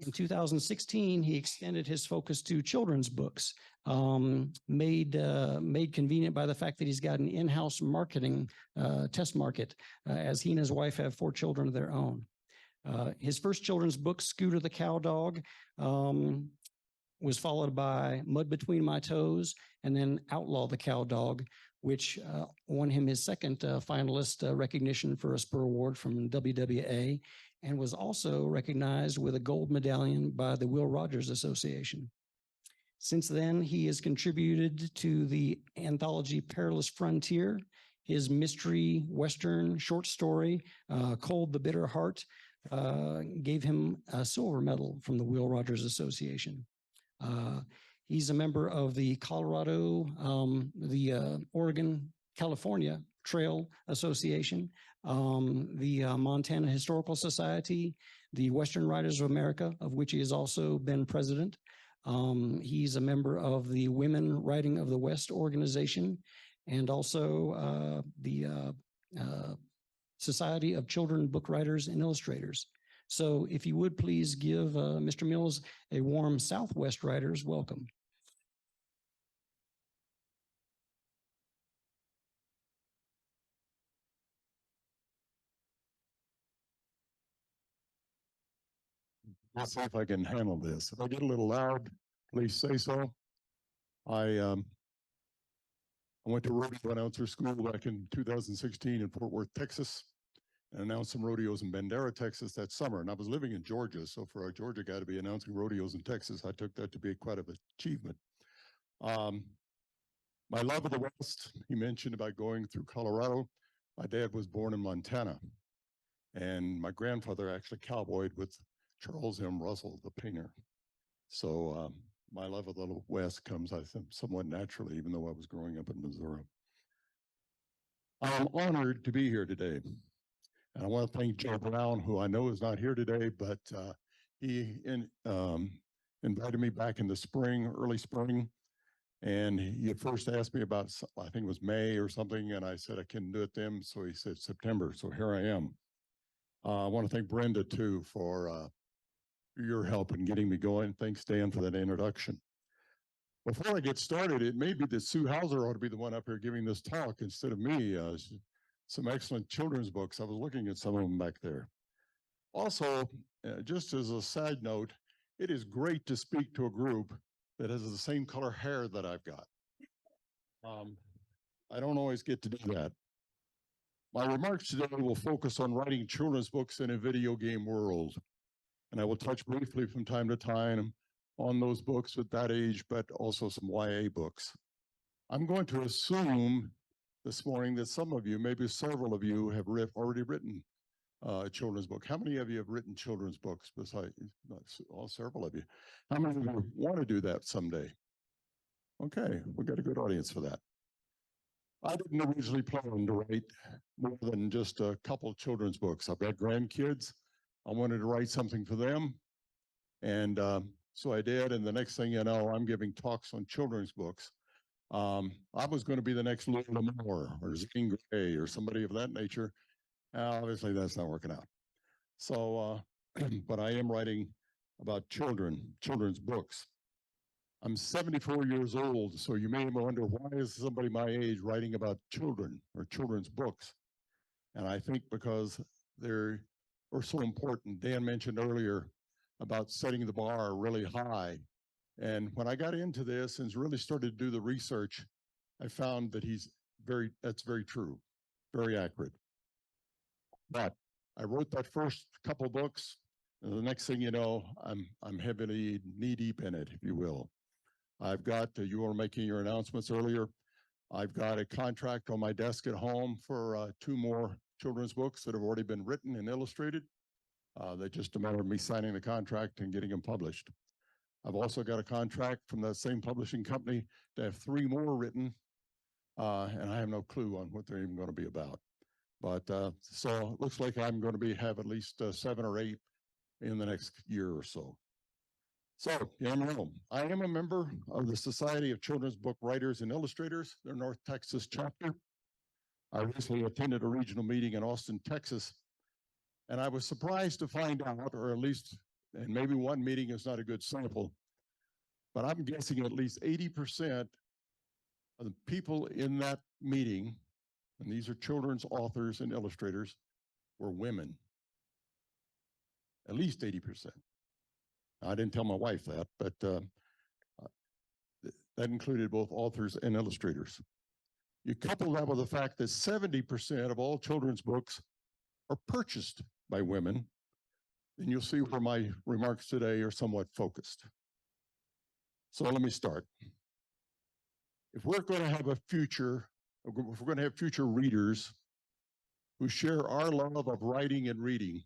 In 2016, he extended his focus to children's books, made convenient by the fact that he's got an in-house marketing test market, as he and his wife have 4 children of their own. His first children's book, Scooter the Cow Dog, was followed by Mud Between My Toes, and then Outlaw the Cow Dog, which won him his second finalist recognition for a Spur Award from WWA, and was also recognized with a gold medallion by the Will Rogers Association. Since then, he has contributed to the anthology Perilous Frontier. His mystery Western short story, Cold the Bitter Heart, gave him a silver medal from the Will Rogers Association. He's a member of the Colorado, Oregon, California Trail Association, the Montana Historical Society, the Western Writers of America, of which he has also been president. He's a member of the Women Writing of the West organization, and also the Society of Children Book Writers and Illustrators. So if you would please give Mr. Mills a warm Southwest Writers welcome. Let's see if I can handle this. If I get a little loud, please say so. I went to rodeo announcer school back in 2016 in Fort Worth, Texas, and announced some rodeos in Bandera, Texas that summer. And I was living in Georgia, so for a Georgia guy to be announcing rodeos in Texas, I took that to be quite an achievement. My love of the West, he mentioned about going through Colorado. My dad was born in Montana, and my grandfather actually cowboyed with Charles M. Russell, the painter. So my love of the West comes, I think, somewhat naturally, even though I was growing up in Missouri. I'm honored to be here today. And I want to thank Joe Brown, who I know is not here today, but he invited me back in the spring, early spring. And he had first asked me about, I think it was May or something, and I said I couldn't do it then. So he said September. So here I am. I want to thank Brenda, too, for your help in getting me going. Thanks, Dan, for that introduction. Before I get started, it may be that Sue Hauser ought to be the one up here giving this talk instead of me. Some excellent children's books. I was looking at some of them back there. Also, just as a side note, it is great to speak to a group that has the same color hair that I've got. I don't always get to do that. My remarks today will focus on writing children's books in a video game world. And I will touch briefly from time to time on those books at that age, but also some YA books. I'm going to assume this morning that some of you, maybe several of you, have already written a children's book. How many of you have written children's books besides several of you? How many of you want to do that someday? Okay, we've got a good audience for that. I didn't originally plan to write more than just a couple of children's books. I've got grandkids. I wanted to write something for them. And so I did. And the next thing you know, I'm giving talks on children's books. I was going to be the next Lord Lamore or Zane Grey or somebody of that nature. Obviously, that's not working out. So, but I am writing about children's books. I'm 74 years old, so you may wonder, why is somebody my age writing about children or children's books? And I think because they're so important. Dan mentioned earlier about setting the bar really high. And when I got into this and really started to do the research, I found that that's very true, very accurate. But I wrote that first couple books, and the next thing you know, I'm heavily knee-deep in it, if you will. I've got, you were making your announcements earlier, I've got a contract on my desk at home for 2 more children's books that have already been written and illustrated. They just a matter of me signing the contract and getting them published. I've also got a contract from that same publishing company to have 3 more written, and I have no clue on what they're even going to be about. But so it looks like I'm going to have at least 7 or 8 in the next year or so. So, I am a member of the Society of Children's Book Writers and Illustrators, their North Texas chapter. I recently attended a regional meeting in Austin, Texas, and I was surprised to find out, or at least and maybe one meeting is not a good sample, but I'm guessing at least 80% of the people in that meeting, and these are children's authors and illustrators, were women. At least 80%. I didn't tell my wife that, but that included both authors and illustrators. You couple that with the fact that 70% of all children's books are purchased by women, then you'll see where my remarks today are somewhat focused. So let me start. If we're going to have a future, if we're going to have future readers who share our love of writing and reading,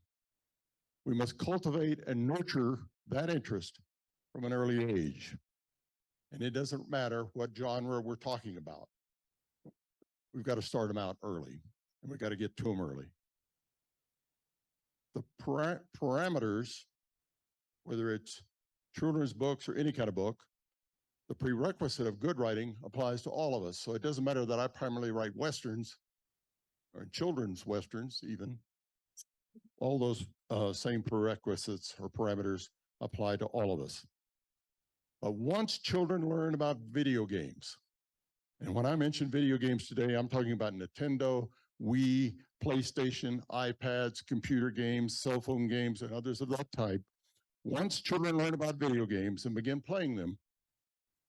we must cultivate and nurture that interest from an early age. And it doesn't matter what genre we're talking about. We've got to start them out early, and we've got to get to them early. The parameters, whether it's children's books or any kind of book, the prerequisite of good writing applies to all of us. So it doesn't matter that I primarily write Westerns, or children's Westerns even. All those same prerequisites or parameters apply to all of us. But once children learn about video games, and when I mention video games today, I'm talking about Nintendo, Wii, PlayStation, iPads, computer games, cell phone games, and others of that type. Once children learn about video games and begin playing them,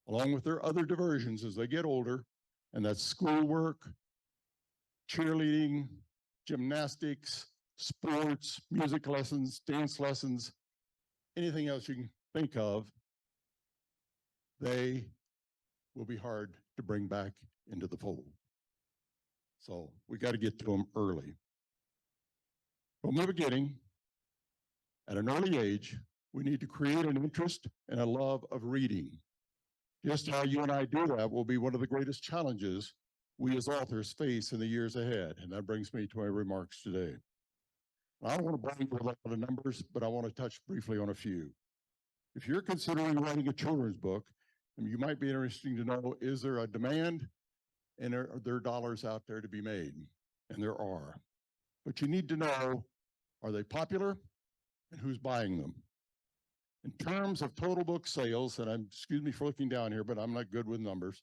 along with their other diversions as they get older, and that's schoolwork, cheerleading, gymnastics, sports, music lessons, dance lessons, anything else you can think of, they will be hard to bring back into the fold. So we got to get to them early. From the beginning, at an early age, we need to create an interest and a love of reading. Just how you and I do that will be one of the greatest challenges we as authors face in the years ahead. And that brings me to my remarks today. I don't want to bore you with a lot of numbers, but I want to touch briefly on a few. If you're considering writing a children's book, you might be interested to know, is there a demand and are there dollars out there to be made? And there are. But you need to know, are they popular and who's buying them? In terms of total book sales, and excuse me for looking down here, but I'm not good with numbers,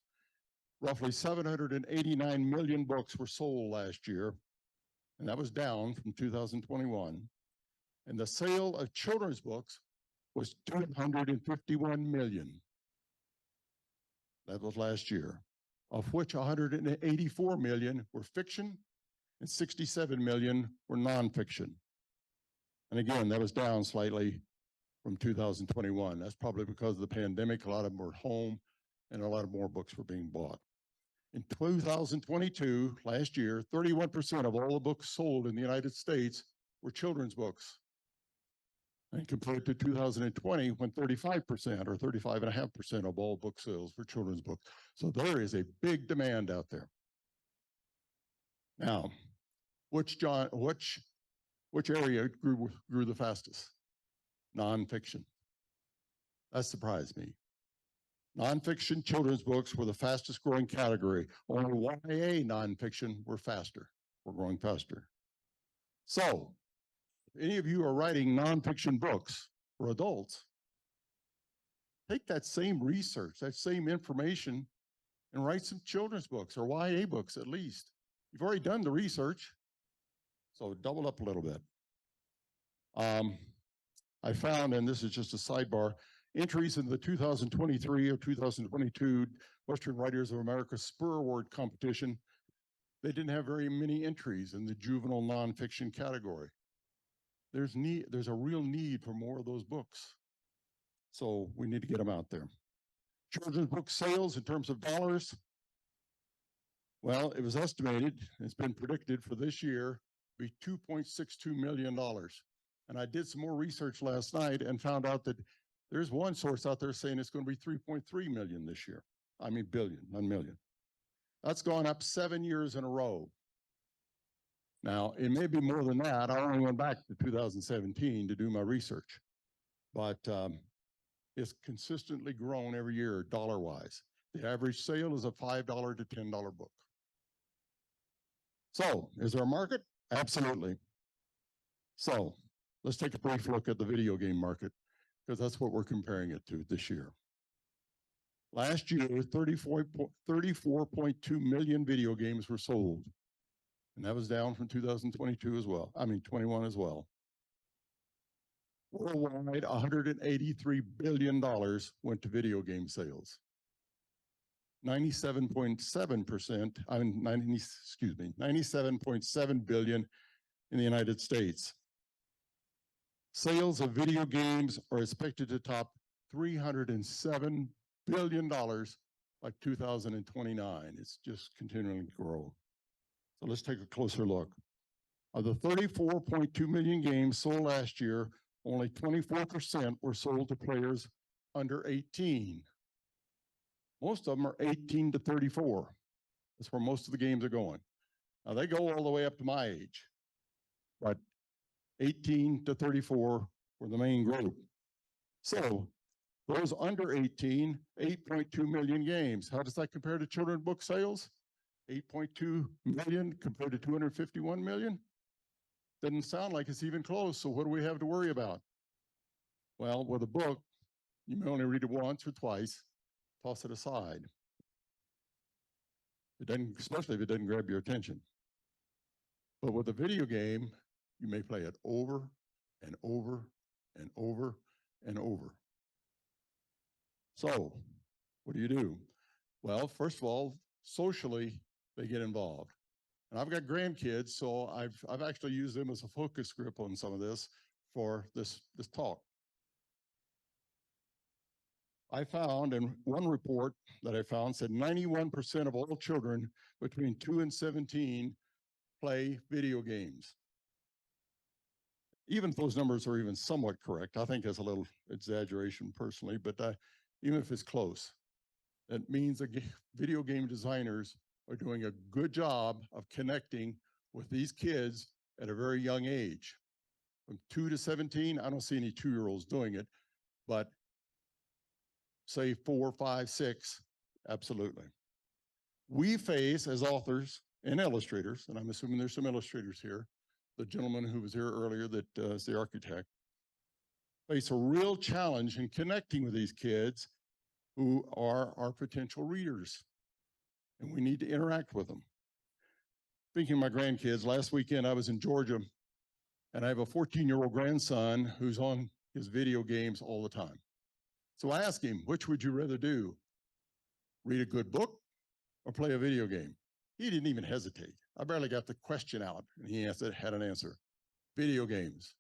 roughly 789 million books were sold last year, and that was down from 2021. And the sale of children's books was 251 million. That was last year, of which 184 million were fiction and 67 million were nonfiction. And again, that was down slightly from 2021. That's probably because of the pandemic. A lot of them were home and a lot of more books were being bought. In 2022, last year, 31% of all the books sold in the United States were children's books. And compared to 2020, when 35% or 35.5% of all book sales were children's books. So there is a big demand out there. Now, which area grew the fastest? Nonfiction. That surprised me. Nonfiction children's books were the fastest growing category. Only YA nonfiction were growing faster. So, if any of you are writing nonfiction books for adults, take that same research, that same information, and write some children's books or YA books at least. You've already done the research, so double up a little bit. I found, and this is just a sidebar, entries in the 2023 or 2022 Western Writers of America Spur Award competition. They didn't have very many entries in the juvenile nonfiction category. There's a real need for more of those books. So we need to get them out there. Children's book sales in terms of dollars, well, it was estimated, it's been predicted for this year, be $2.62 million. And I did some more research last night and found out that there's one source out there saying it's going to be 3.3 million this year. I mean, billion, not million. That's gone up 7 years in a row. Now, it may be more than that. I only went back to 2017 to do my research. But it's consistently grown every year, dollar-wise. The average sale is a $5 to $10 book. So, is there a market? Absolutely. So, let's take a brief look at the video game market. because that's what we're comparing it to this year. Last year, 34.2 million video games were sold. And that was down from 2022 as well. 21 as well. Worldwide, $183 billion went to video game sales. 97.7%, 97.7 billion in the United States. Sales of video games are expected to top $307 billion by 2029. It's just continuing to grow. So let's take a closer look. Of the 34.2 million games sold last year, only 24% were sold to players under 18. Most of them are 18 to 34. That's where most of the games are going. Now they go all the way up to my age, but 18 to 34 were the main group. So those under 18, 8.2 million games. How does that compare to children's book sales? 8.2 million compared to 251 million? Doesn't sound like it's even close. So what do we have to worry about? Well, with a book, you may only read it once or twice, toss it aside. It doesn't, especially if it doesn't grab your attention. But with a video game, you may play it over and over and over and over. So what do? Well, first of all, socially, they get involved. And I've got grandkids, so I've actually used them as a focus group on some of this for this talk. I found, and one report that I found said 91% of all children between 2 and 17 play video games. Even if those numbers are even somewhat correct, I think that's a little exaggeration personally, but even if it's close, it means that video game designers are doing a good job of connecting with these kids at a very young age. From 2 to 17, I don't see any 2-year-olds doing it, but say 4, 5, 6, absolutely. We face, as authors and illustrators, and I'm assuming there's some illustrators here, the gentleman who was here earlier that is the architect, face a real challenge in connecting with these kids who are our potential readers. And we need to interact with them. Speaking of my grandkids, last weekend I was in Georgia, and I have a 14-year-old grandson who's on his video games all the time. So I asked him, which would you rather do? Read a good book or play a video game? He didn't even hesitate. I barely got the question out, and he had an answer. Video games.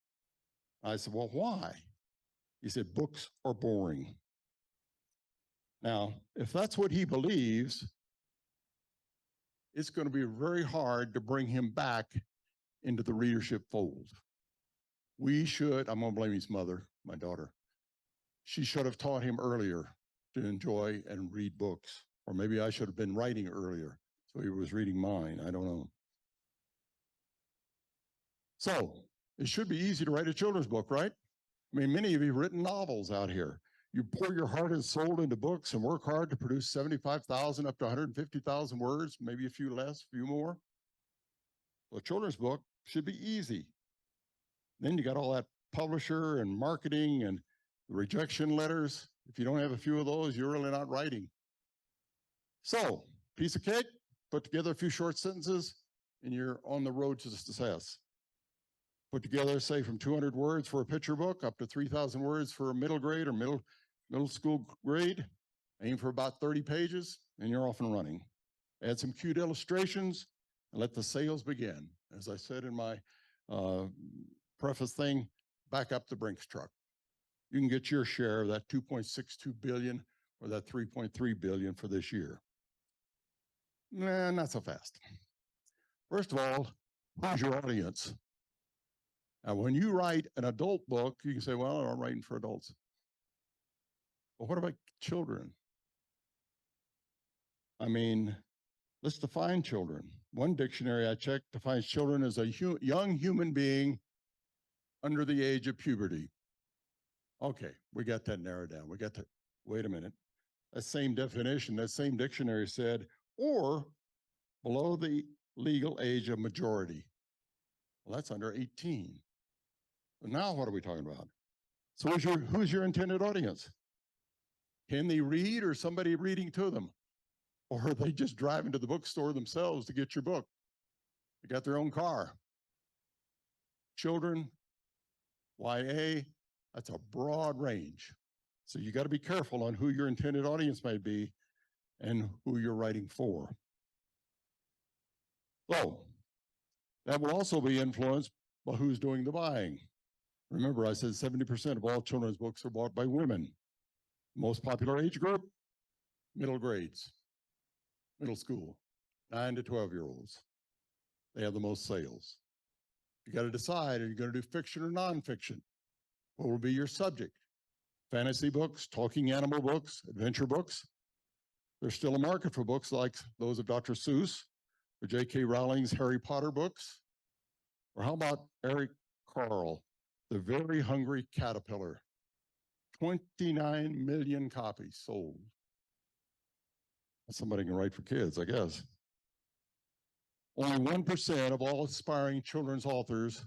I said, well, why? He said, books are boring. Now, if that's what he believes, it's going to be very hard to bring him back into the readership fold. We should, I'm going to blame his mother, my daughter. She should have taught him earlier to enjoy and read books. Or maybe I should have been writing earlier, so he was reading mine. I don't know. So it should be easy to write a children's book, right? I mean, many of you have written novels out here. You pour your heart and soul into books and work hard to produce 75,000 up to 150,000 words, maybe a few less, a few more. Well, a children's book should be easy. Then you got all that publisher and marketing and rejection letters. If you don't have a few of those, you're really not writing. So, piece of cake, put together a few short sentences, and you're on the road to success. Put together, say, from 200 words for a picture book up to 3,000 words for a middle grade or middle school grade. Aim for about 30 pages, and you're off and running. Add some cute illustrations, and let the sales begin. As I said in my preface thing, back up the Brinks truck. You can get your share of that 2.62 billion or that 3.3 billion for this year. Nah, not so fast. First of all, who's your audience? Now, when you write an adult book, you can say, well, I'm writing for adults. But what about children? I mean, let's define children. One dictionary I checked defines children as a young human being under the age of puberty. Okay, we got that narrowed down. We got that. Wait a minute. That same definition, that same dictionary said, or below the legal age of majority. Well, that's under 18. But now what are we talking about? So who's your intended audience? Can they read, or somebody reading to them? Or are they just driving to the bookstore themselves to get your book? They got their own car. Children, YA, that's a broad range. So you got to be careful on who your intended audience may be and who you're writing for. So that will also be influenced by who's doing the buying. Remember, I said 70% of all children's books are bought by women. Most popular age group, middle grades, middle school, 9 to 12-year-olds. They have the most sales. You got to decide, are you going to do fiction or nonfiction? What will be your subject? Fantasy books, talking animal books, adventure books. There's still a market for books like those of Dr. Seuss, or J.K. Rowling's Harry Potter books. Or how about Eric Carle, The Very Hungry Caterpillar? 29 million copies sold. Somebody can write for kids, I guess. Only 1% of all aspiring children's authors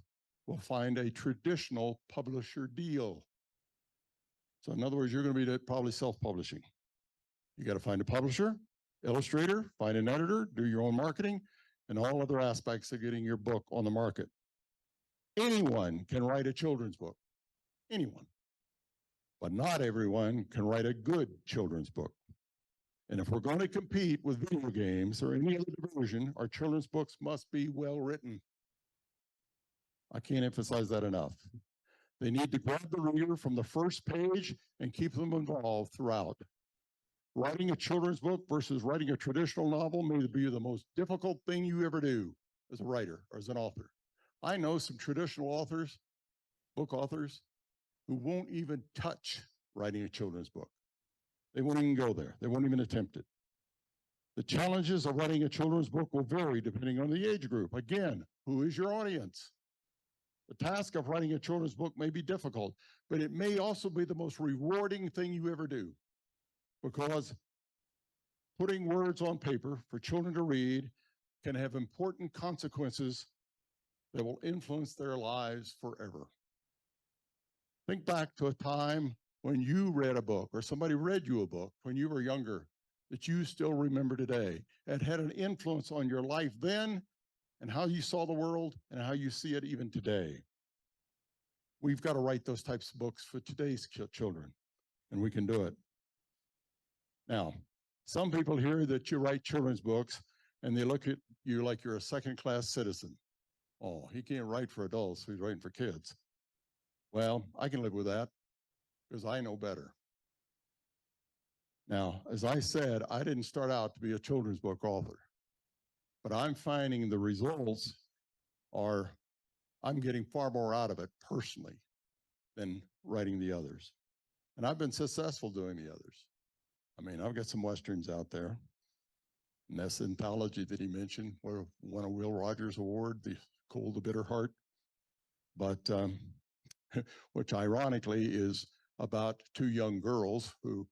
will find a traditional publisher deal. So in other words, you're going to be probably self-publishing. You got to find a publisher, illustrator, find an editor, do your own marketing, and all other aspects of getting your book on the market. Anyone can write a children's book. Anyone. But not everyone can write a good children's book. And if we're going to compete with video games or any other diversion, our children's books must be well written. I can't emphasize that enough. They need to grab the reader from the first page and keep them involved throughout. Writing a children's book versus writing a traditional novel may be the most difficult thing you ever do as a writer or as an author. I know some traditional authors, book authors, who won't even touch writing a children's book. They won't even go there. They won't even attempt it. The challenges of writing a children's book will vary depending on the age group. Again, who is your audience? The task of writing a children's book may be difficult, but it may also be the most rewarding thing you ever do, because putting words on paper for children to read can have important consequences that will influence their lives forever. Think back to a time when you read a book or somebody read you a book when you were younger that you still remember today. It had an influence on your life then and how you saw the world and how you see it even today. We've got to write those types of books for today's children, and we can do it. Now, some people hear that you write children's books and they look at you like you're a second-class citizen. Oh, he can't write for adults, so he's writing for kids. Well, I can live with that because I know better. Now, as I said, I didn't start out to be a children's book author, but I'm finding the results are, I'm getting far more out of it personally than writing the others. And I've been successful doing the others. I mean, I've got some Westerns out there. Ness anthology that he mentioned, where won a Will Rogers Award, The Cold, the Bitter Heart. But, which ironically is about two young girls who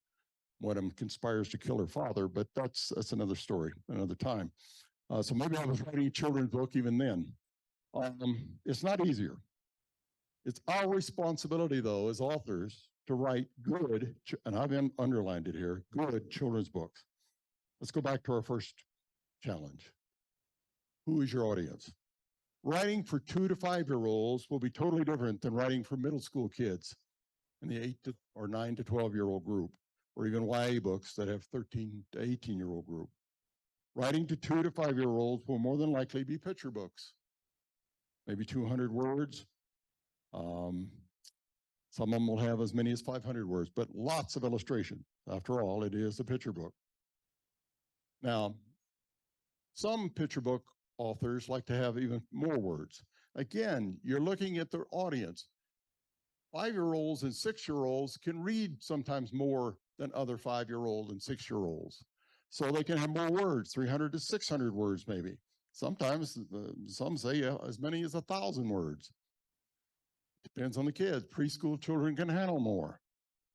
one of them conspires to kill her father, but that's another story, another time. So maybe I was writing a children's book even then. It's not easier. It's our responsibility, though, as authors, to write good, and I've underlined it here, good children's books. Let's go back to our first challenge. Who is your audience? Writing for 2 to 5-year-olds will be totally different than writing for middle school kids in the 8 to or 9 to 12-year-old group, or even YA books that have 13 to 18-year-old group. Writing to 2 to 5-year-olds will more than likely be picture books, maybe 200 words. Some of them will have as many as 500 words, but lots of illustration. After all, it is a picture book. Now, some picture book authors like to have even more words. Again, you're looking at their audience. 5-year-olds and 6-year-olds can read sometimes more than other 5-year-olds and 6-year-olds. So they can have more words, 300 to 600 words maybe. Sometimes, some say as many as 1,000 words. Depends on the kids. Preschool children can handle more.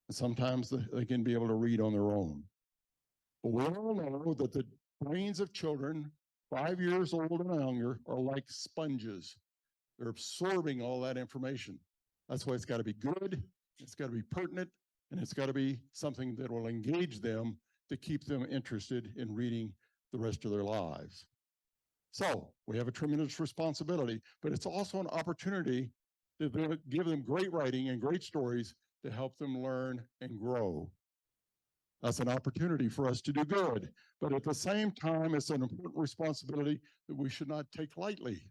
And sometimes they can be able to read on their own. But we all know that the brains of children 5 years old and younger are like sponges. They're absorbing all that information. That's why it's got to be good It's got to be pertinent, and it's got to be something that will engage them to keep them interested in reading the rest of their lives. So we have a tremendous responsibility, but it's also an opportunity to give them great writing and great stories to help them learn and grow. That's an opportunity for us to do good, but at the same time, it's an important responsibility that we should not take lightly.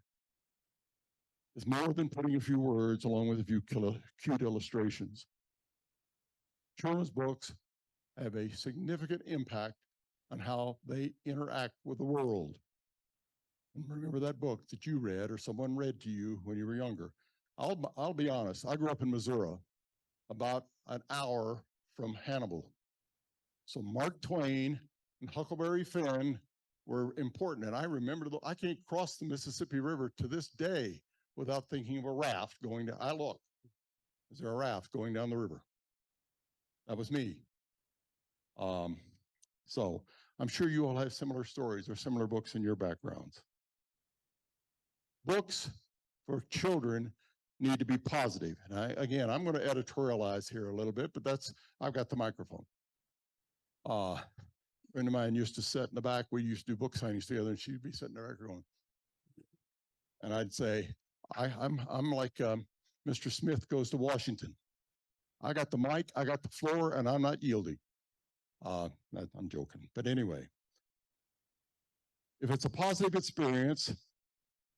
It's more than putting a few words along with a few cute illustrations. Children's books have a significant impact on how they interact with the world. And remember that book that you read or someone read to you when you were younger. I'll be honest, I grew up in Missouri, about an hour from Hannibal. So Mark Twain and Huckleberry Finn were important. And I remember, I can't cross the Mississippi River to this day without thinking of a raft going down. I look, is there a raft going down the river? That was me. So I'm sure you all have similar stories or similar books in your backgrounds. Books for children need to be positive. And I'm going to editorialize here a little bit, but I've got the microphone. A friend of mine used to sit in the back. We used to do book signings together, and she'd be sitting there going, and I'd say, I'm like Mr. Smith goes to Washington. I got the mic, I got the floor, and I'm not yielding. I'm joking, but anyway, if it's a positive experience,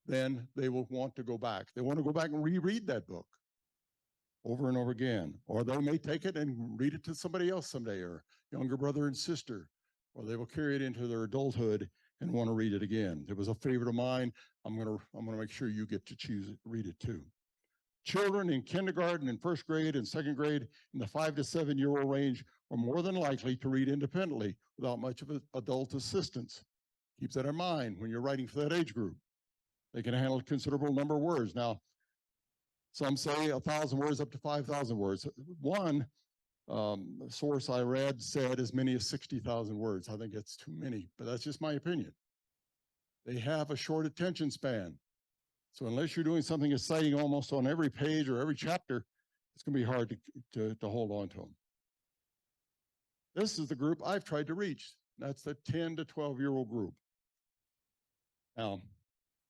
then they will want to go back. They want to go back and reread that book over and over again, or they may take it and read it to somebody else someday, or younger brother and sister, or they will carry it into their adulthood and want to read it again. It was a favorite of mine. I'm gonna make sure you get to read it too. Children in kindergarten and first grade and second grade in the 5 to 7 year old range are more than likely to read independently without much of adult assistance. Keep that in mind when you're writing for that age group. They can handle a considerable number of words. Now, some say 1,000 words up to 5,000 words. One source I read said as many as 60,000 words. I think it's too many, but that's just my opinion. They have a short attention span. So unless you're doing something exciting almost on every page or every chapter, it's going to be hard to hold on to them. This is the group I've tried to reach. That's the 10 to 12-year-old group. Now,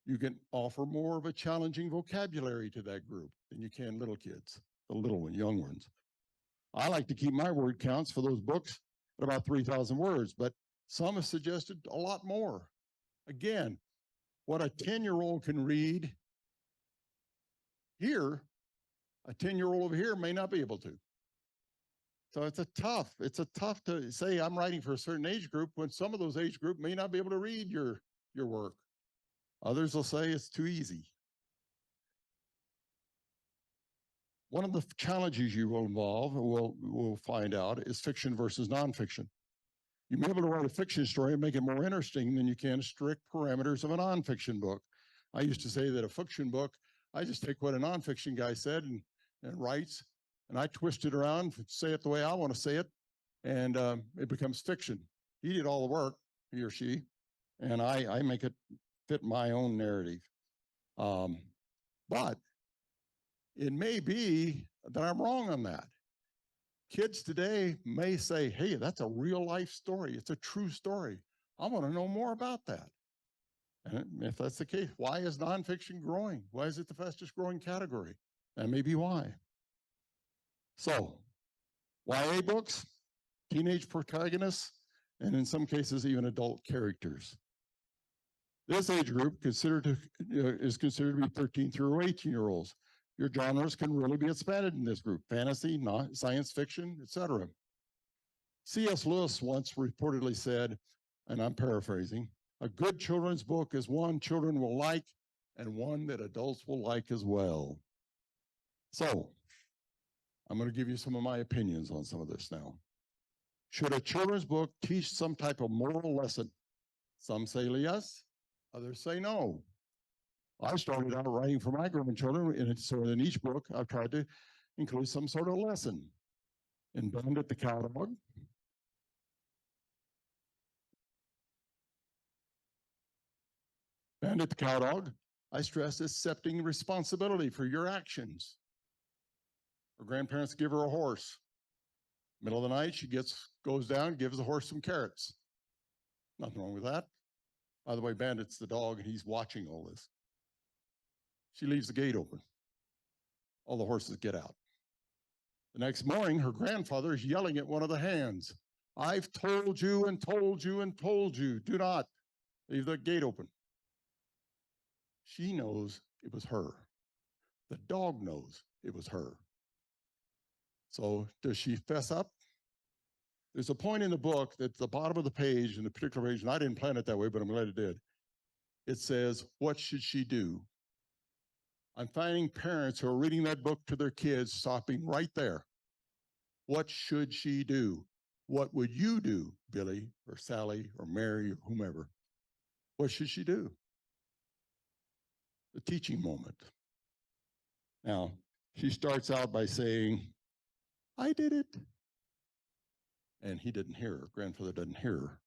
you can offer more of a challenging vocabulary to that group than you can little kids, the little and young ones. I like to keep my word counts for those books at about 3,000 words, but some have suggested a lot more. Again, what a 10-year-old can read here, a 10-year-old over here may not be able to. So it's a tough to say I'm writing for a certain age group when some of those age group may not be able to read your work. Others will say it's too easy. One of the challenges you will find out is fiction versus nonfiction. You may be able to write a fiction story and make it more interesting than you can strict parameters of a nonfiction book. I used to say that a fiction book, I just take what a nonfiction guy said and writes, and I twist it around, say it the way I want to say it, and it becomes fiction. He did all the work, he or she, and I make it fit my own narrative. But it may be that I'm wrong on that. Kids today may say, hey, that's a real life story. It's a true story. I want to know more about that. And if that's the case, why is nonfiction growing? Why is it the fastest growing category? That may be why. So, YA books, teenage protagonists, and in some cases, even adult characters. This age group is considered to be 13 through 18-year-olds. Your genres can really be expanded in this group: fantasy, science fiction, etc. C.S. Lewis once reportedly said, and I'm paraphrasing, a good children's book is one children will like and one that adults will like as well. So, I'm going to give you some of my opinions on some of this now. Should a children's book teach some type of moral lesson? Some say yes, others say no. I started out writing for my grandchildren, and so in each book, I've tried to include some sort of lesson. In Bandit the Cow Dog, I stress accepting responsibility for your actions. Her grandparents give her a horse. Middle of the night, she goes down, gives the horse some carrots. Nothing wrong with that. By the way, Bandit's the dog, and he's watching all this. She leaves the gate open. All the horses get out. The next morning, her grandfather is yelling at one of the hands. I've told you and told you and told you, do not leave the gate open. She knows it was her. The dog knows it was her. So does she fess up? There's a point in the book that's the bottom of the page, in the particular page, and I didn't plan it that way, but I'm glad it did. It says, what should she do? I'm finding parents who are reading that book to their kids, stopping right there. What should she do? What would you do, Billy or Sally or Mary or whomever? What should she do? The teaching moment. Now, she starts out by saying, I did it. And he didn't hear her. Grandfather doesn't hear her.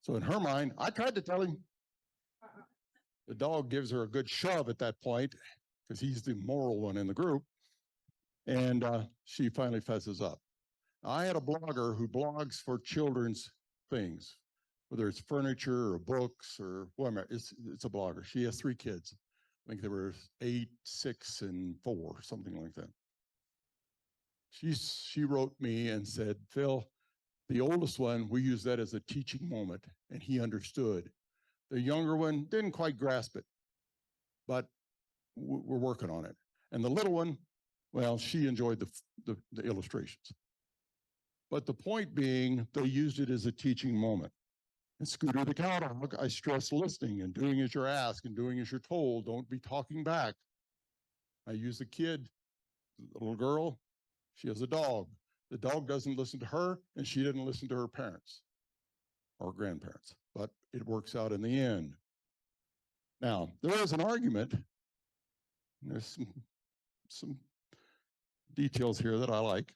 So in her mind, I tried to tell him. The dog gives her a good shove at that point because he's the moral one in the group. And she finally fesses up. I had a blogger who blogs for children's things, whether it's furniture or books or whatever. It's a blogger. She has 3 kids. I think they were 8, 6, and 4, something like that. She wrote me and said, Phil, the oldest one, we use that as a teaching moment, and he understood. The younger one didn't quite grasp it, but we're working on it. And the little one, well, she enjoyed the illustrations. But the point being, they used it as a teaching moment. In Scooter the Cowdog, I stress listening and doing as you're asked and doing as you're told. Don't be talking back. I use the kid, the little girl, she has a dog. The dog doesn't listen to her, and she didn't listen to her parents or grandparents, but it works out in the end. Now, there is an argument. There's some details here that I like.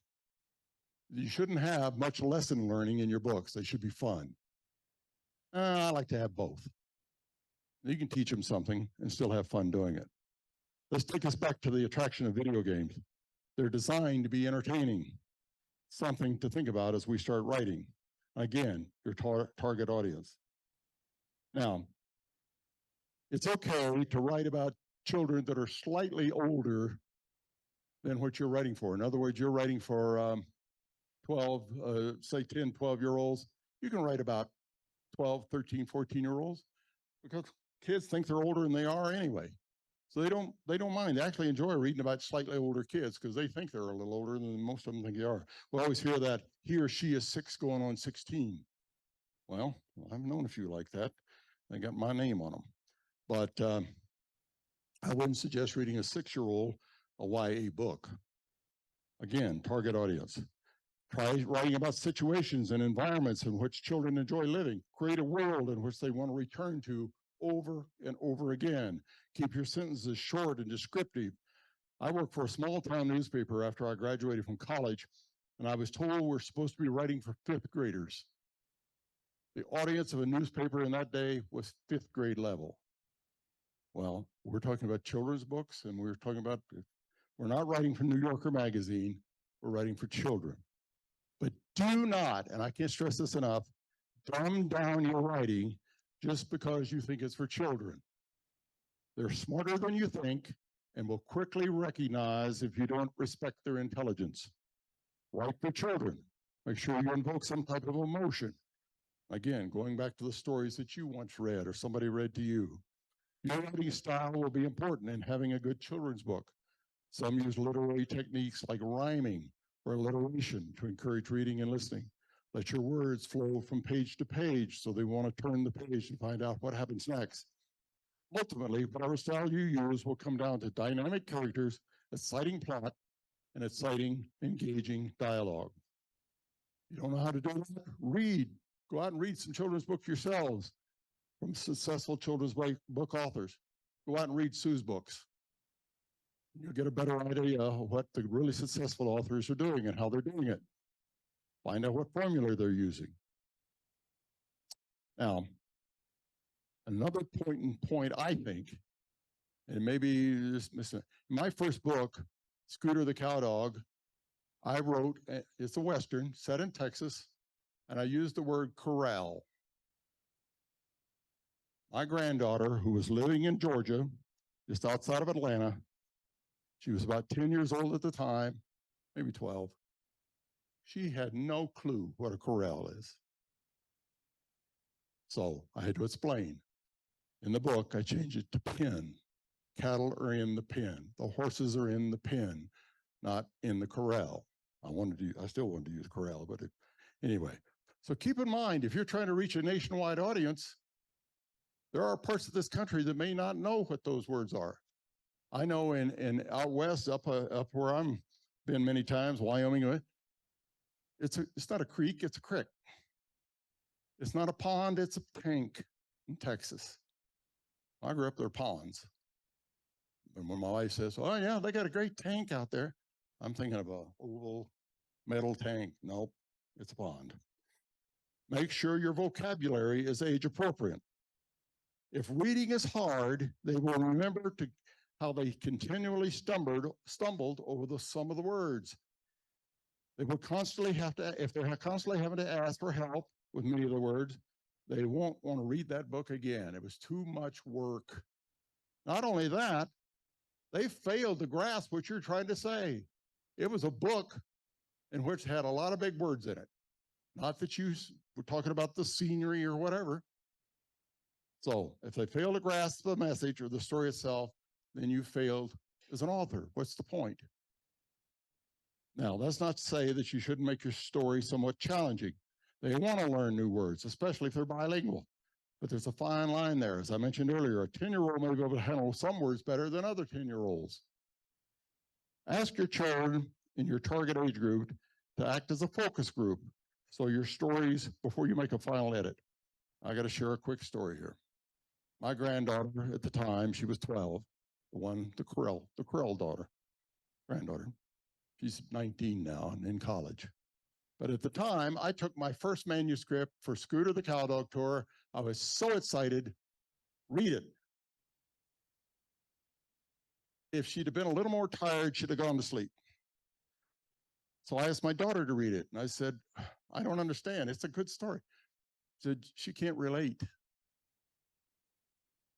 You shouldn't have much lesson learning in your books. They should be fun. I like to have both. You can teach them something and still have fun doing it. Let's take us back to the attraction of video games. They're designed to be entertaining. Something to think about as we start writing. Again, your target audience. Now, it's okay to write about children that are slightly older than what you're writing for. In other words, you're writing for say 10, 12-year-olds. You can write about 12, 13, 14-year-olds because kids think they're older than they are anyway. So they don't mind. They actually enjoy reading about slightly older kids because they think they're a little older than most of them think they are. We always hear that he or she is 6 going on 16. Well, I've known a few like that. They got my name on them. But I wouldn't suggest reading a 6-year-old a YA book. Again, target audience. Try writing about situations and environments in which children enjoy living. Create a world in which they want to return to over and over again. Keep your sentences short and descriptive. I worked for a small town newspaper after I graduated from college, and I was told we're supposed to be writing for 5th graders. The audience of a newspaper in that day was 5th grade level. Well, we're talking about children's books, and we're not writing for New Yorker magazine, we're writing for children. But do not, and I can't stress this enough, dumb down your writing just because you think it's for children. They're smarter than you think and will quickly recognize if you don't respect their intelligence. Write for children. Make sure you invoke some type of emotion. Again, going back to the stories that you once read or somebody read to you. Your writing style will be important in having a good children's book. Some use literary techniques like rhyming or alliteration to encourage reading and listening. Let your words flow from page to page so they want to turn the page and find out what happens next. Ultimately, whatever style you use will come down to dynamic characters, exciting plot, and exciting, engaging dialogue. You don't know how to do that? Read. Go out and read some children's books yourselves from successful children's book authors. Go out and read Sue's books. You'll get a better idea of what the really successful authors are doing and how they're doing it. Find out what formula they're using. Now, another point I think, and maybe just missing, my first book, Scooter the Cowdog, I wrote, it's a Western set in Texas, and I used the word corral. My granddaughter, who was living in Georgia, just outside of Atlanta, she was about 10 years old at the time, maybe 12. She had no clue what a corral is. So I had to explain. In the book, I changed it to pen. Cattle are in the pen. The horses are in the pen, not in the corral. I still wanted to use corral, but anyway. So keep in mind, if you're trying to reach a nationwide audience, there are parts of this country that may not know what those words are. I know in out west, up where I'm been many times, Wyoming, it's not a creek, it's a creek. It's not a pond, it's a tank in Texas. I grew up there ponds. And when my wife says, oh yeah, they got a great tank out there, I'm thinking of a oval metal tank. Nope, it's a pond. Make sure your vocabulary is age appropriate. If reading is hard, they will remember how they continually stumbled over some of the words. They will constantly have to, if they're constantly having to ask for help with many of the words, they won't want to read that book again. It was too much work. Not only that, they failed to grasp what you're trying to say. It was a book in which had a lot of big words in it. Not that you were talking about the scenery or whatever. So if they fail to grasp the message or the story itself, then you failed as an author. What's the point? Now, that's not to say that you shouldn't make your story somewhat challenging. They want to learn new words, especially if they're bilingual. But there's a fine line there. As I mentioned earlier, a 10-year-old may be able to handle some words better than other 10-year-olds. Ask your children in your target age group to act as a focus group. So your stories, before you make a final edit. I got to share a quick story here. My granddaughter at the time, she was 12, the Corell granddaughter. She's 19 now and in college. But at the time, I took my first manuscript for Scooter the Cowdog Tour. I was so excited. Read it. If she'd have been a little more tired, she'd have gone to sleep. So I asked my daughter to read it. And I said, I don't understand. It's a good story. She said, she can't relate.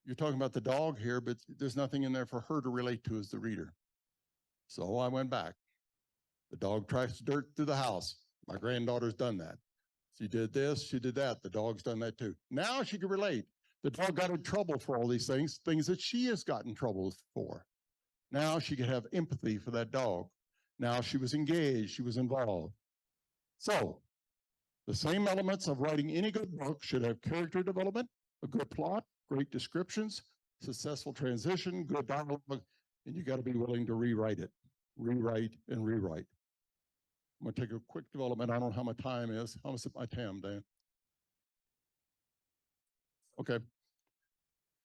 You're talking about the dog here, but there's nothing in there for her to relate to as the reader. So I went back. The dog tracks dirt through the house. My granddaughter's done that. She did this, she did that. The dog's done that too. Now she can relate. The dog got in trouble for all these things that she has gotten trouble for. Now she can have empathy for that dog. Now she was engaged, she was involved. So the same elements of writing any good book should have character development, a good plot, great descriptions, successful transition, good dialogue, and you got to be willing to rewrite it. Rewrite and rewrite. I'm going to take a quick development. I don't know how my time is. How much is my time, Dan? Okay.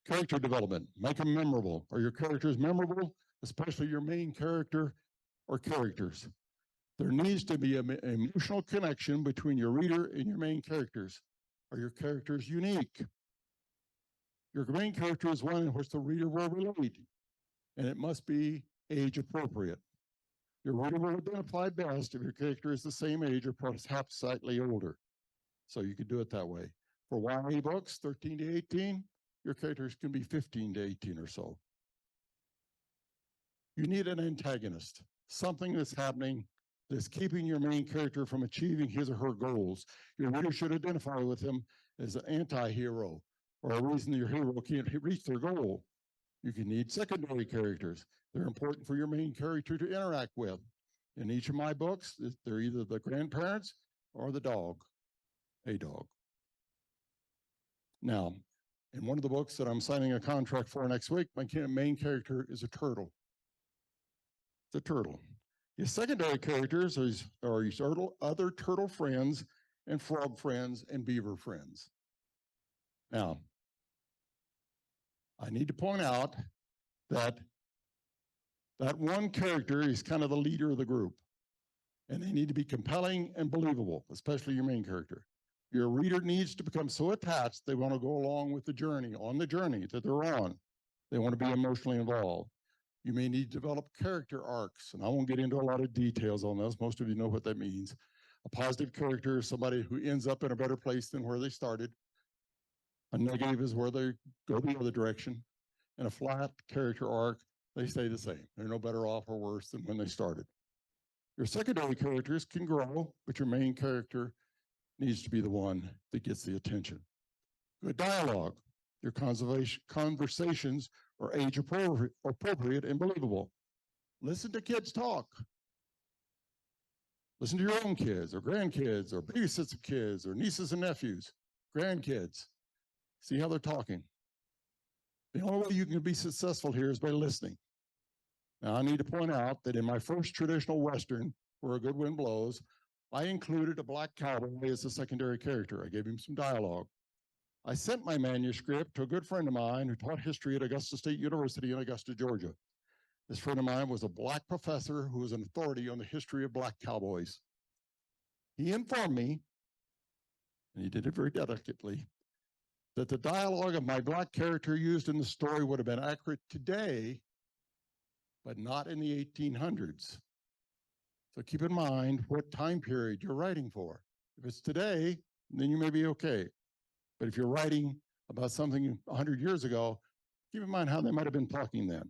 Character development. Make them memorable. Are your characters memorable? Especially your main character or characters. There needs to be an emotional connection between your reader and your main characters. Are your characters unique? Your main character is one in which the reader will relate, and it must be age appropriate. Your reader will identify best if your character is the same age or perhaps slightly older. So you can do it that way. For YA books, 13 to 18, your characters can be 15 to 18 or so. You need an antagonist, something that's happening that's keeping your main character from achieving his or her goals. Your reader should identify with him as an anti-hero or a reason your hero can't reach their goal. You can need secondary characters. They're important for your main character to interact with. In each of my books, they're either the grandparents or the dog, a dog. Now, in one of the books that I'm signing a contract for next week, my main character is a turtle. It's a turtle. His secondary characters are his other turtle friends and frog friends and beaver friends. Now, I need to point out that one character is kind of the leader of the group, and they need to be compelling and believable, especially your main character. Your reader needs to become so attached they want to go along with the journey, on the journey that they're on. They want to be emotionally involved. You may need to develop character arcs, and I won't get into a lot of details on this. Most of you know what that means. A positive character is somebody who ends up in a better place than where they started. A negative is where they go the other direction. And a flat character arc, they stay the same. They're no better off or worse than when they started. Your secondary characters can grow, but your main character needs to be the one that gets the attention. Good dialogue. Your conversations are age appropriate and believable. Listen to kids talk. Listen to your own kids or grandkids or babysit some kids or nieces and nephews, grandkids. See how they're talking. The only way you can be successful here is by listening. Now, I need to point out that in my first traditional Western, Where a Good Wind Blows, I included a black cowboy as a secondary character. I gave him some dialogue. I sent my manuscript to a good friend of mine who taught history at Augusta State University in Augusta, Georgia. This friend of mine was a black professor who was an authority on the history of black cowboys. He informed me, and he did it very delicately, that the dialogue of my black character used in the story would have been accurate today, but not in the 1800s. So keep in mind what time period you're writing for. If it's today, then you may be okay. But if you're writing about something 100 years ago, keep in mind how they might have been talking then.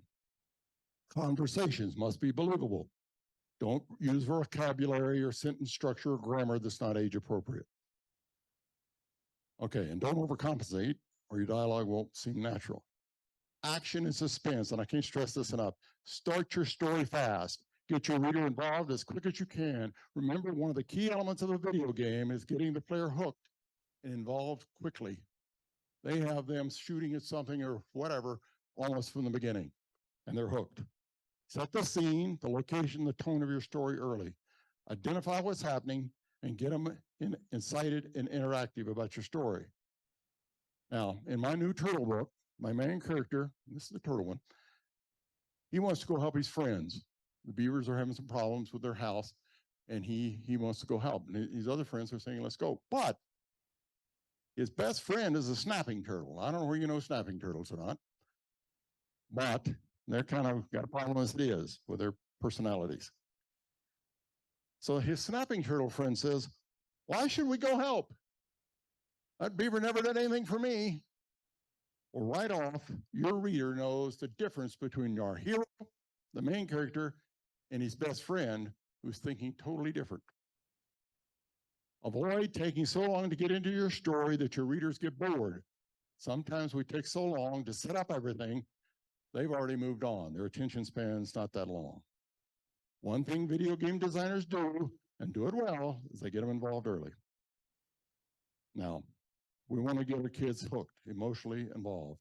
Conversations must be believable. Don't use vocabulary or sentence structure or grammar that's not age appropriate. Okay, and don't overcompensate or your dialogue won't seem natural. Action and suspense, and I can't stress this enough. Start your story fast. Get your reader involved as quick as you can. Remember, one of the key elements of a video game is getting the player hooked and involved quickly. They have them shooting at something or whatever almost from the beginning, and they're hooked. Set the scene, the location, the tone of your story early. Identify what's happening and get them excited and interactive about your story. Now, in my new turtle book, my main character, this is the turtle one, he wants to go help his friends. The beavers are having some problems with their house, and he wants to go help. And his other friends are saying, let's go. But his best friend is a snapping turtle. I don't know where you know snapping turtles or not, but they're kind of got a problem as it is with their personalities. So his snapping turtle friend says, why should we go help? That beaver never did anything for me. Well, right off, your reader knows the difference between your hero, the main character, and his best friend, who's thinking totally different. Avoid taking so long to get into your story that your readers get bored. Sometimes we take so long to set up everything, they've already moved on. Their attention span's not that long. One thing video game designers do, and do it well, is they get them involved early. Now, we want to get our kids hooked, emotionally involved.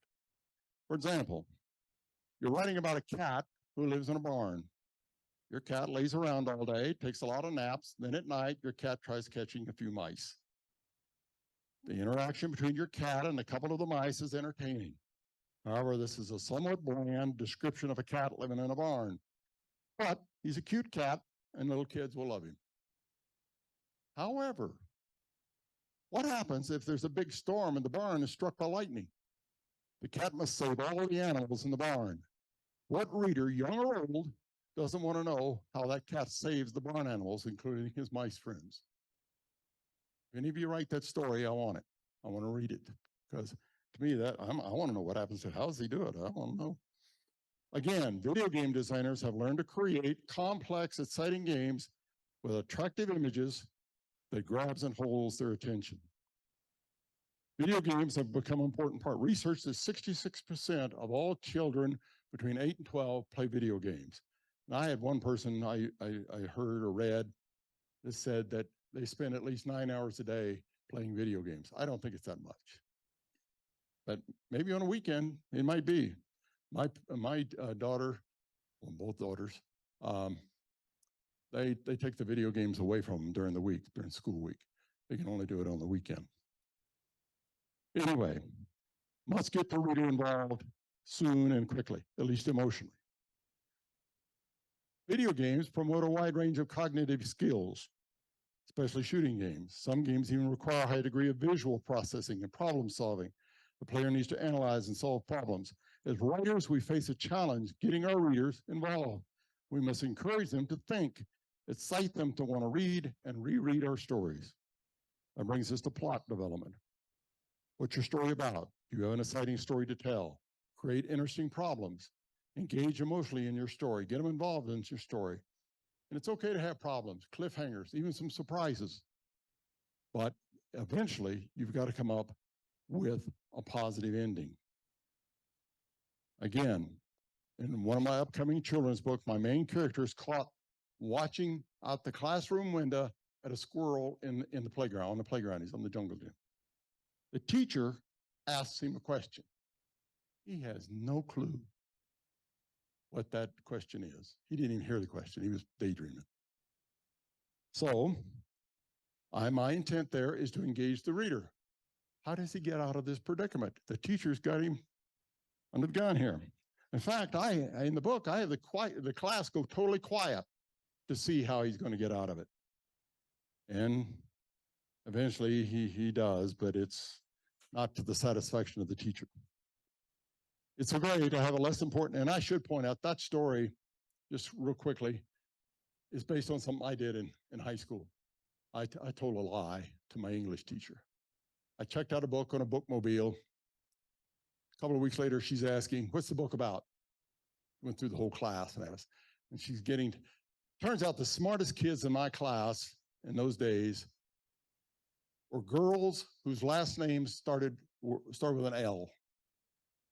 For example, you're writing about a cat who lives in a barn. Your cat lays around all day, takes a lot of naps, then at night, your cat tries catching a few mice. The interaction between your cat and a couple of the mice is entertaining. However, this is a somewhat bland description of a cat living in a barn. But he's a cute cat, and little kids will love him. However, what happens if there's a big storm and the barn is struck by lightning? The cat must save all of the animals in the barn. What reader, young or old, doesn't want to know how that cat saves the barn animals, including his mice friends? If any of you write that story, I want it. I want to read it, because to me, I want to know what happens to, how does he do it? I want to know. Again, video game designers have learned to create complex, exciting games with attractive images that grabs and holds their attention. Video games have become an important part. Research that 66% of all children between 8 and 12 play video games. And I had one person I heard or read that said that they spend at least 9 hours a day playing video games. I don't think it's that much. But maybe on a weekend, it might be. My daughter, well, both daughters, they take the video games away from them during the week, during school week. They can only do it on the weekend. Anyway, must get the reader involved soon and quickly, at least emotionally. Video games promote a wide range of cognitive skills, especially shooting games. Some games even require a high degree of visual processing and problem solving. The player needs to analyze and solve problems. As writers, we face a challenge getting our readers involved. We must encourage them to think, excite them to want to read and reread our stories. That brings us to plot development. What's your story about? Do you have an exciting story to tell? Create interesting problems. Engage emotionally in your story. Get them involved in your story. And it's okay to have problems, cliffhangers, even some surprises. But eventually, you've got to come up with a positive ending. Again, in one of my upcoming children's books, my main character is caught watching out the classroom window at a squirrel in the playground. On the playground, he's on the jungle gym. The teacher asks him a question. He has no clue what that question is. He didn't even hear the question. He was daydreaming. So, my intent there is to engage the reader. How does he get out of this predicament? The teacher's got him under the gun here. In fact, in the book, I have the class go totally quiet to see how he's going to get out of it. And eventually he does, but it's not to the satisfaction of the teacher. It's so great to have a less important, and I should point out that story, just real quickly, is based on something I did in high school. I told a lie to my English teacher. I checked out a book on a bookmobile. A couple of weeks later, she's asking, what's the book about? Went through the whole class, and she's getting, turns out the smartest kids in my class in those days were girls whose last names started with an L.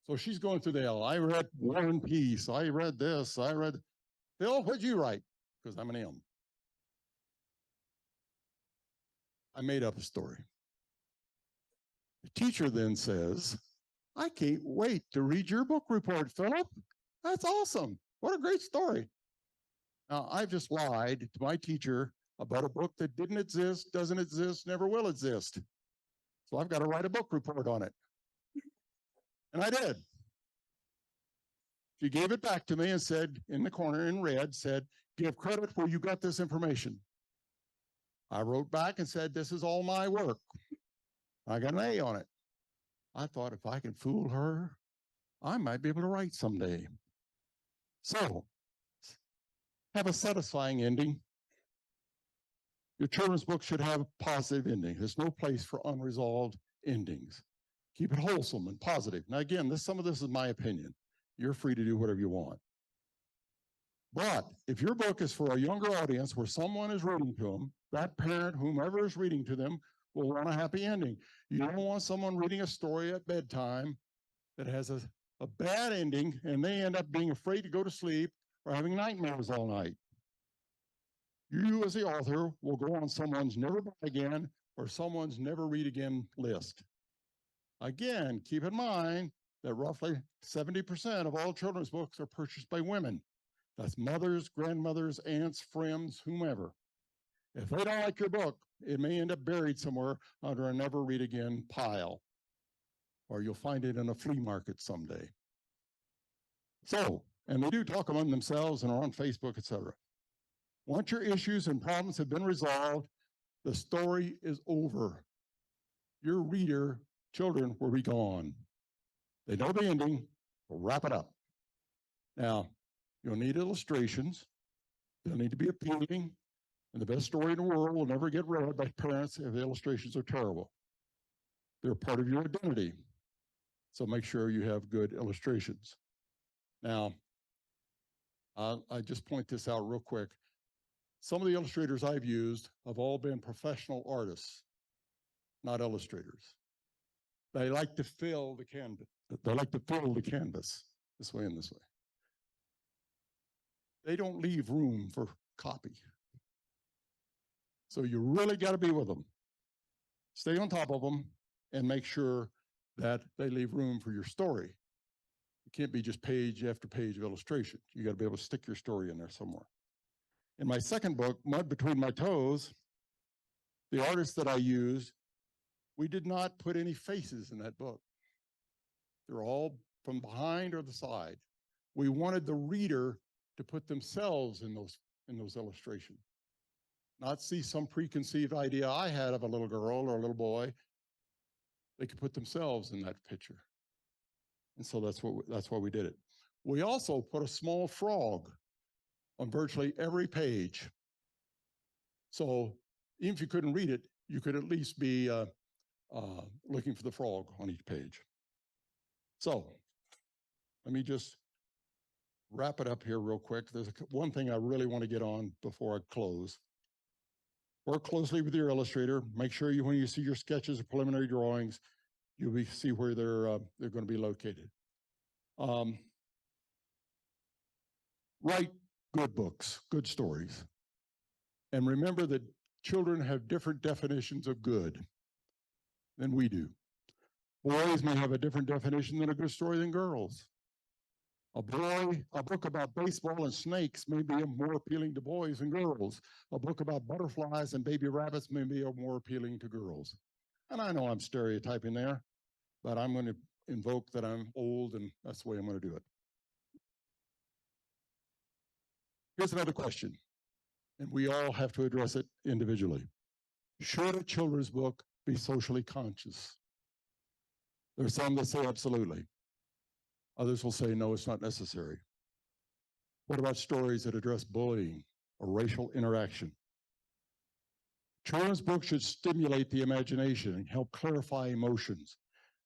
So she's going through the L. I read War and Peace. I read this. I read, Bill, what'd you write? Because I'm an M. I made up a story. The teacher then says, I can't wait to read your book report, Philip. That's awesome. What a great story. Now, I've just lied to my teacher about a book that didn't exist, doesn't exist, never will exist. So I've got to write a book report on it. And I did. She gave it back to me and said, in the corner in red, said, give credit where you got this information. I wrote back and said, this is all my work. I got an A on it. I thought if I can fool her, I might be able to write someday. So, have a satisfying ending. Your children's book should have a positive ending. There's no place for unresolved endings. Keep it wholesome and positive. Now, again, some of this is my opinion. You're free to do whatever you want. But if your book is for a younger audience where someone is reading to them, that parent, whomever is reading to them, will want a happy ending. You don't want someone reading a story at bedtime that has a bad ending and they end up being afraid to go to sleep or having nightmares all night. You, as the author, will go on someone's never buy again or someone's never read again list. Again, keep in mind that roughly 70% of all children's books are purchased by women. That's mothers, grandmothers, aunts, friends, whomever. If they don't like your book, it may end up buried somewhere under a never read again pile, or you'll find it in a flea market someday. So, and they do talk among themselves and are on Facebook, etc. Once your issues and problems have been resolved, the story is over. Your reader, children, will be gone. They know the ending, we'll wrap it up. Now, you'll need illustrations. They'll need to be appealing. And the best story in the world will never get read by parents if the illustrations are terrible. They're part of your identity. So make sure you have good illustrations. Now, I just point this out real quick. Some of the illustrators I've used have all been professional artists, not illustrators. They like to fill the canvas. They like to fill the canvas this way and this way. They don't leave room for copy. So you really got to be with them. Stay on top of them and make sure that they leave room for your story. It can't be just page after page of illustration. You got to be able to stick your story in there somewhere. In my second book, Mud Between My Toes, the artists that I used, we did not put any faces in that book. They're all from behind or the side. We wanted the reader to put themselves in those illustrations, not see some preconceived idea I had of a little girl or a little boy. They could put themselves in that picture. And so that's why we did it. We also put a small frog on virtually every page. So even if you couldn't read it, you could at least be looking for the frog on each page. So let me just wrap it up here real quick. There's one thing I really want to get on before I close. Work closely with your illustrator. Make sure when you see your sketches or preliminary drawings, you'll see where they're going to be located. Write good books, good stories. And remember that children have different definitions of good than we do. Boys may have a different definition than a good story than girls. A book about baseball and snakes may be more appealing to boys than girls. A book about butterflies and baby rabbits may be more appealing to girls. And I know I'm stereotyping there, but I'm going to invoke that I'm old, and that's the way I'm going to do it. Here's another question, and we all have to address it individually. Should a children's book be socially conscious? There's some that say absolutely. Others will say, no, it's not necessary. What about stories that address bullying or racial interaction? Children's books should stimulate the imagination and help clarify emotions.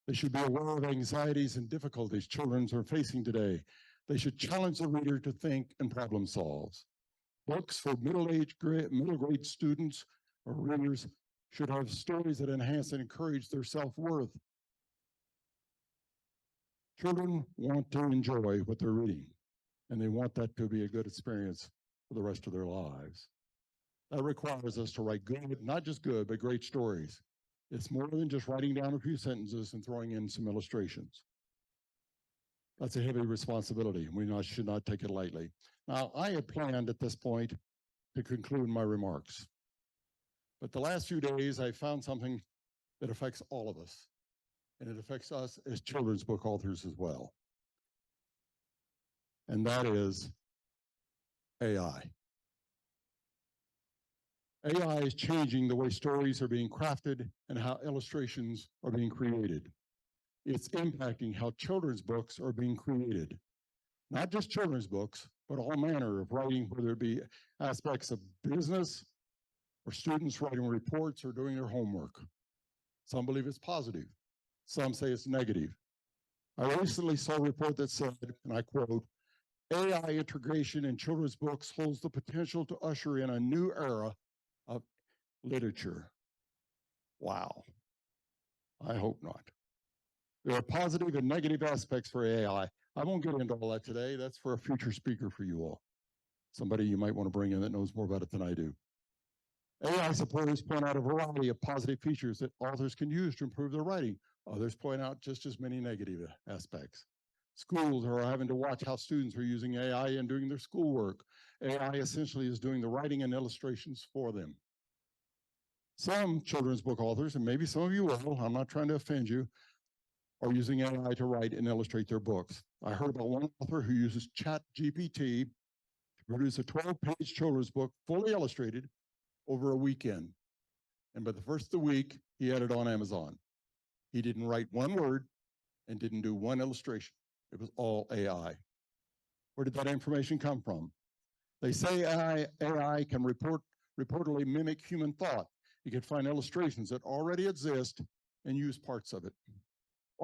They should be aware of anxieties and difficulties children are facing today. They should challenge the reader to think and problem solve. Books for middle grade students or readers should have stories that enhance and encourage their self-worth. Children want to enjoy what they're reading, and they want that to be a good experience for the rest of their lives. That requires us to write good, not just good, but great stories. It's more than just writing down a few sentences and throwing in some illustrations. That's a heavy responsibility, and we should not take it lightly. Now, I had planned at this point to conclude my remarks, but the last few days I found something that affects all of us, and it affects us as children's book authors as well. And that is AI. AI is changing the way stories are being crafted and how illustrations are being created. It's impacting how children's books are being created. Not just children's books, but all manner of writing, whether it be aspects of business or students writing reports or doing their homework. Some believe it's positive. Some say it's negative. I recently saw a report that said, and I quote, AI integration in children's books holds the potential to usher in a new era of literature. Wow. I hope not. There are positive and negative aspects for AI. I won't get into all that today. That's for a future speaker for you all. Somebody you might want to bring in that knows more about it than I do. AI supporters point out a variety of positive features that authors can use to improve their writing. Others point out just as many negative aspects. Schools are having to watch how students are using AI and doing their schoolwork. AI essentially is doing the writing and illustrations for them. Some children's book authors, and maybe some of you will, I'm not trying to offend you, are using AI to write and illustrate their books. I heard about one author who uses ChatGPT to produce a 12-page children's book, fully illustrated, over a weekend. And by the first of the week, he had it on Amazon. He didn't write one word and didn't do one illustration. It was all AI. Where did that information come from? They say AI can reportedly mimic human thought. You can find illustrations that already exist and use parts of it.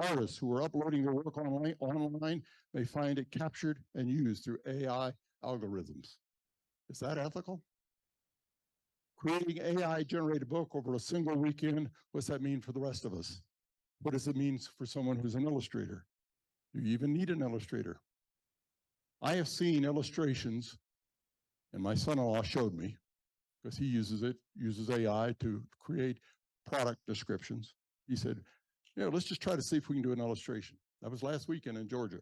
Artists who are uploading their work online may find it captured and used through AI algorithms. Is that ethical? Creating AI-generated book over a single weekend, what's that mean for the rest of us? What does it mean for someone who's an illustrator? Do you even need an illustrator? I have seen illustrations, and my son-in-law showed me, because he uses AI to create product descriptions. He said, let's just try to see if we can do an illustration. That was last weekend in Georgia.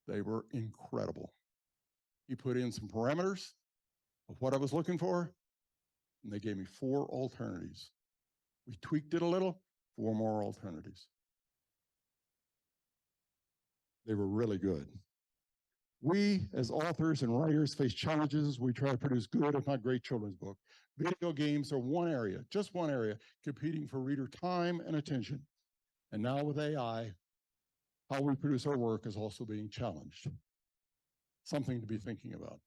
They were incredible. He put in some parameters of what I was looking for, and they gave me 4 alternatives. We tweaked it a little, 4 more alternatives. They were really good. We, as authors and writers, face challenges as we try to produce good, if not great, children's book. Video games are one area, just one area, competing for reader time and attention. And now with AI, how we produce our work is also being challenged. Something to be thinking about.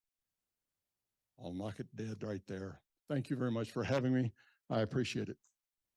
I'll knock it dead right there. Thank you very much for having me. I appreciate it.